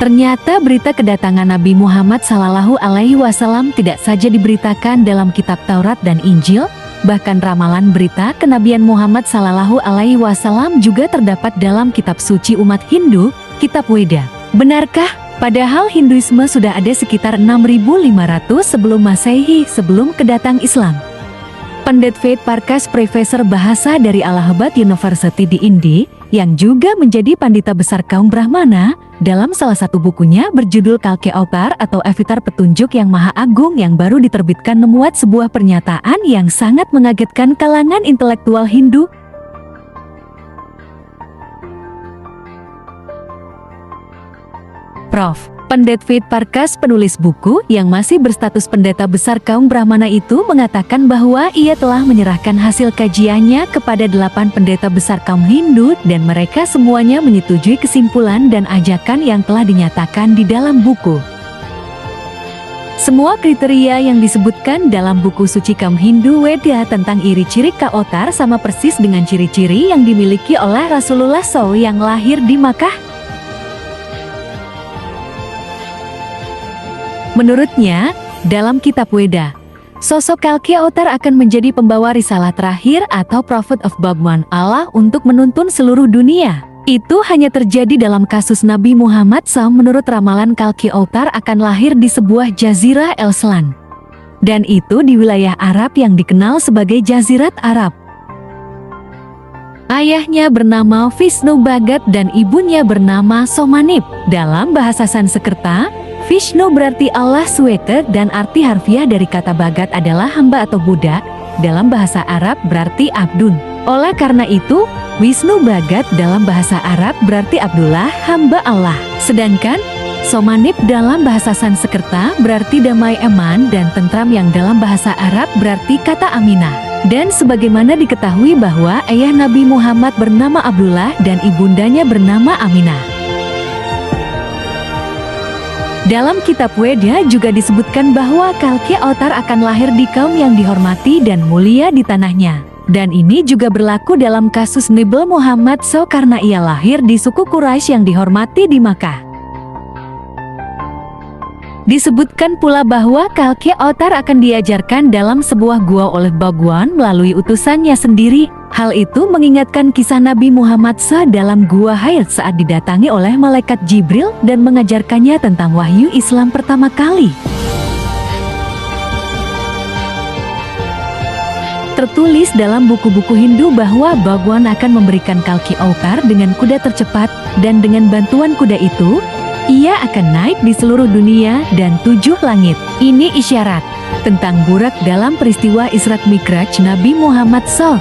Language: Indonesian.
Ternyata berita kedatangan Nabi Muhammad SAW tidak saja diberitakan dalam kitab Taurat dan Injil, bahkan ramalan berita kenabian Muhammad SAW juga terdapat dalam kitab suci umat Hindu, kitab Weda. Benarkah? Padahal Hinduisme sudah ada sekitar 6500 sebelum Masehi, sebelum kedatang Islam. Pandit Ved Parkash, profesor bahasa dari Allahabad University di India, yang juga menjadi pandita besar kaum Brahmana, dalam salah satu bukunya berjudul Kalki Avatar atau Avatar Petunjuk yang Maha Agung yang baru diterbitkan memuat sebuah pernyataan yang sangat mengagetkan kalangan intelektual Hindu. Prof. Pandit Ved Parkash, penulis buku yang masih berstatus pendeta besar kaum Brahmana itu, mengatakan bahwa ia telah menyerahkan hasil kajiannya kepada 8 pendeta besar kaum Hindu dan mereka semuanya menyetujui kesimpulan dan ajakan yang telah dinyatakan di dalam buku. Semua kriteria yang disebutkan dalam buku suci kaum Hindu Weda tentang ciri-ciri Avatar sama persis dengan ciri-ciri yang dimiliki oleh Rasulullah SAW yang lahir di Makkah. Menurutnya, dalam kitab Weda, sosok Kalki Avatar akan menjadi pembawa risalah terakhir atau Prophet of Bhagwan Allah untuk menuntun seluruh dunia. Itu hanya terjadi dalam kasus Nabi Muhammad SAW. Menurut ramalan, Kalki Avatar akan lahir di sebuah jazirah Elslan. Dan itu di wilayah Arab yang dikenal sebagai Jazirat Arab. Ayahnya bernama Vishnu Bhagat dan ibunya bernama Somanip. Dalam bahasa Sanskerta, Vishnu berarti Allah Sweta dan arti harfiah dari kata Bhagat adalah hamba atau budak. Dalam bahasa Arab berarti Abdun. Oleh karena itu, Vishnu Bhagat dalam bahasa Arab berarti Abdullah, hamba Allah. Sedangkan Somanip dalam bahasa Sanskerta berarti damai, aman, dan tentram, yang dalam bahasa Arab berarti kata Aminah. Dan sebagaimana diketahui bahwa ayah Nabi Muhammad bernama Abdullah dan ibundanya bernama Aminah. Dalam kitab Weda juga disebutkan bahwa Kalki Avatar akan lahir di kaum yang dihormati dan mulia di tanahnya. Dan ini juga berlaku dalam kasus Nabi Muhammad SAW karena ia lahir di suku Quraisy yang dihormati di Makkah. Disebutkan pula bahwa Kalki Avatar akan diajarkan dalam sebuah gua oleh Bhagwan melalui utusannya sendiri. Hal itu mengingatkan kisah Nabi Muhammad SAW dalam Gua Hira saat didatangi oleh malaikat Jibril dan mengajarkannya tentang wahyu Islam pertama kali. Tertulis dalam buku-buku Hindu bahwa Bhagwan akan memberikan Kalki Avatar dengan kuda tercepat, dan dengan bantuan kuda itu, ia akan naik di seluruh dunia dan 7 langit. Ini isyarat tentang Burak dalam peristiwa Isra Mi'raj Nabi Muhammad SAW.